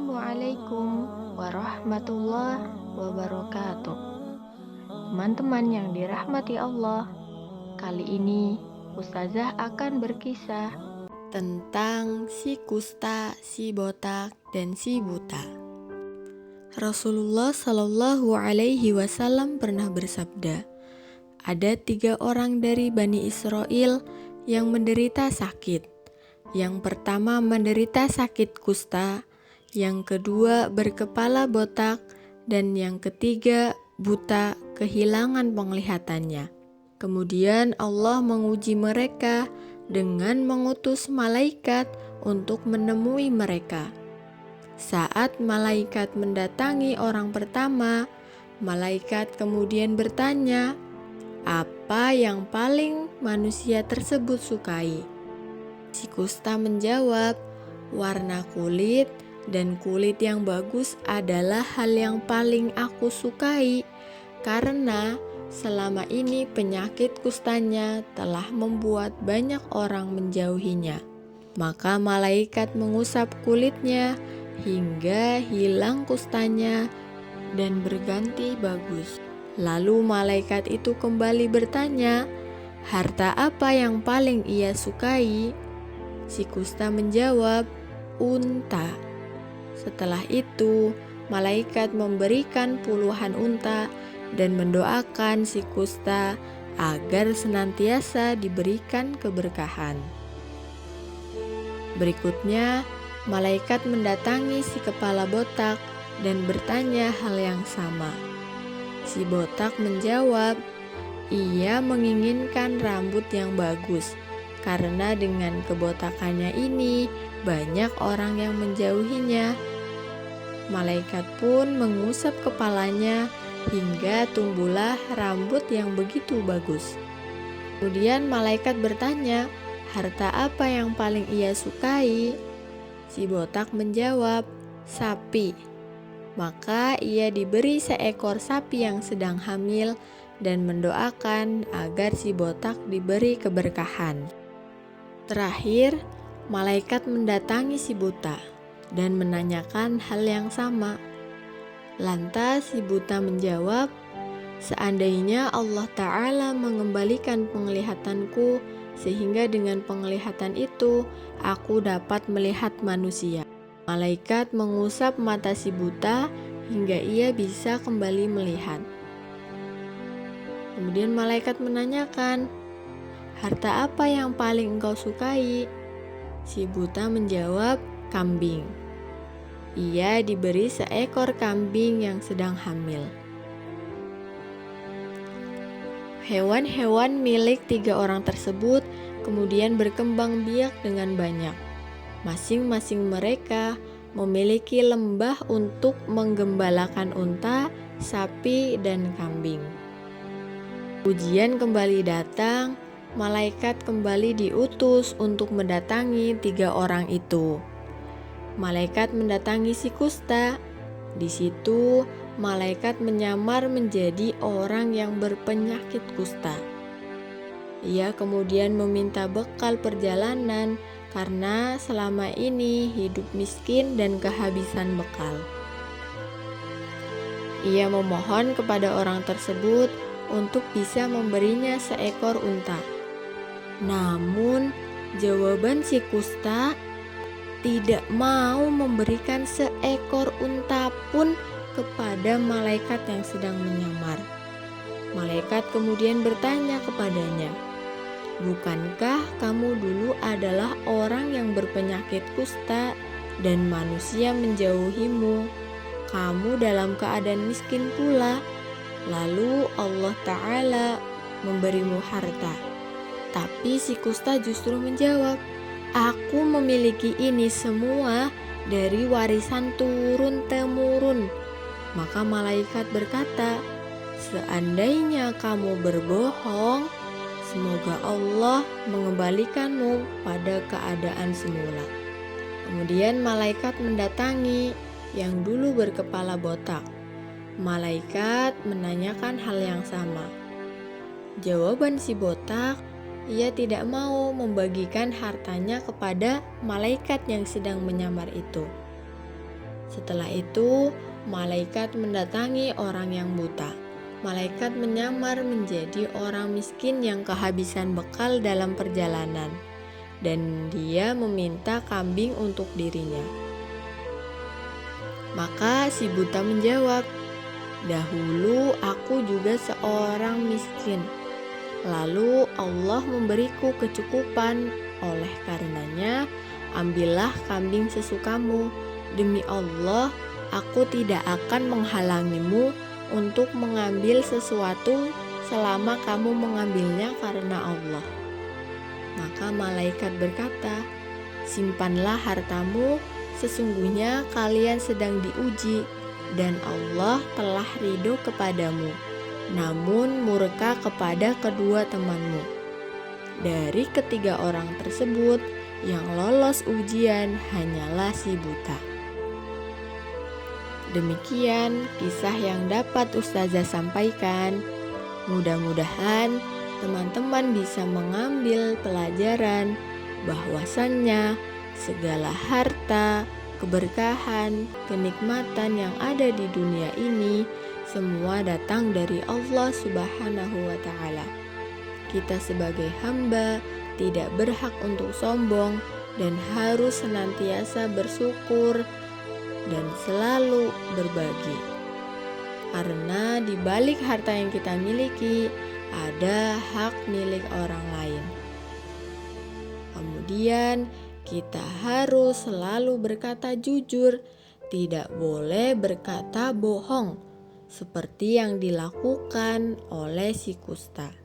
Assalamualaikum warahmatullahi wabarakatuh. Teman-teman yang dirahmati Allah, kali ini Ustazah akan berkisah tentang si kusta, si botak, dan si buta. Rasulullah Shallallahu Alaihi Wasallam pernah bersabda, ada 3 orang dari Bani Israel yang menderita sakit. Yang pertama menderita sakit kusta, yang kedua berkepala botak, dan yang ketiga buta kehilangan penglihatannya. Kemudian Allah menguji mereka dengan mengutus malaikat untuk menemui mereka. Saat malaikat mendatangi orang pertama, malaikat kemudian bertanya, apa yang paling manusia tersebut sukai? Si kusta menjawab, warna kulit dan kulit yang bagus adalah hal yang paling aku sukai, karena selama ini penyakit kustanya telah membuat banyak orang menjauhinya. Maka malaikat mengusap kulitnya hingga hilang kustanya dan berganti bagus. Lalu malaikat itu kembali bertanya, harta apa yang paling ia sukai? Si kusta menjawab, unta. Setelah itu, malaikat memberikan puluhan unta dan mendoakan si kusta agar senantiasa diberikan keberkahan. Berikutnya, malaikat mendatangi si kepala botak dan bertanya hal yang sama. Si botak menjawab, ia menginginkan rambut yang bagus, karena dengan kebotakannya ini banyak orang yang menjauhinya. Malaikat pun mengusap kepalanya hingga tumbuhlah rambut yang begitu bagus. Kemudian malaikat bertanya, harta apa yang paling ia sukai? Si botak menjawab, sapi. Maka ia diberi seekor sapi yang sedang hamil dan mendoakan agar si botak diberi keberkahan. Terakhir, malaikat mendatangi si buta dan menanyakan hal yang sama. Lantas si buta menjawab, seandainya Allah Ta'ala mengembalikan penglihatanku sehingga dengan penglihatan itu aku dapat melihat manusia. Malaikat mengusap mata si buta hingga ia bisa kembali melihat. Kemudian malaikat menanyakan, harta apa yang paling engkau sukai? Si buta menjawab, kambing. Ia diberi seekor kambing yang sedang hamil. Hewan-hewan milik 3 orang tersebut kemudian berkembang biak dengan banyak. Masing-masing mereka memiliki lembah untuk menggembalakan unta, sapi, dan kambing. Ujian kembali datang, malaikat kembali diutus untuk mendatangi 3 orang itu. Malaikat mendatangi si kusta. Di situ, malaikat menyamar menjadi orang yang berpenyakit kusta. Ia kemudian meminta bekal perjalanan karena selama ini hidup miskin dan kehabisan bekal. Ia memohon kepada orang tersebut untuk bisa memberinya seekor unta. Namun, jawaban si kusta tidak mau memberikan seekor unta pun kepada malaikat yang sedang menyamar. Malaikat kemudian bertanya kepadanya, bukankah kamu dulu adalah orang yang berpenyakit kusta dan manusia menjauhimu? Kamu dalam keadaan miskin pula. Lalu Allah Ta'ala memberimu harta. Tapi si kusta justru menjawab, aku memiliki ini semua dari warisan turun-temurun. Maka malaikat berkata, seandainya kamu berbohong, semoga Allah mengembalikanmu pada keadaan semula. Kemudian malaikat mendatangi yang dulu berkepala botak. Malaikat menanyakan hal yang sama. Jawaban si botak, ia tidak mau membagikan hartanya kepada malaikat yang sedang menyamar itu. Setelah itu, malaikat mendatangi orang yang buta. Malaikat menyamar menjadi orang miskin yang kehabisan bekal dalam perjalanan, dan dia meminta kambing untuk dirinya. Maka si buta menjawab, "Dahulu aku juga seorang miskin. Lalu Allah memberiku kecukupan, oleh karenanya ambillah kambing sesukamu. Demi Allah, aku tidak akan menghalangimu untuk mengambil sesuatu selama kamu mengambilnya karena Allah." Maka malaikat berkata, "Simpanlah hartamu, sesungguhnya kalian sedang diuji, dan Allah telah ridho kepadamu, namun murka kepada kedua temanmu." Dari ketiga orang tersebut, yang lolos ujian hanyalah si buta. Demikian kisah yang dapat Ustazah sampaikan. Mudah-mudahan teman-teman bisa mengambil pelajaran bahwasannya segala harta, keberkahan, kenikmatan yang ada di dunia ini semua datang dari Allah Subhanahu wa Ta'ala. Kita sebagai hamba tidak berhak untuk sombong dan harus senantiasa bersyukur dan selalu berbagi. Karena di balik harta yang kita miliki ada hak milik orang lain. Kemudian kita harus selalu berkata jujur, tidak boleh berkata bohong seperti yang dilakukan oleh si kusta.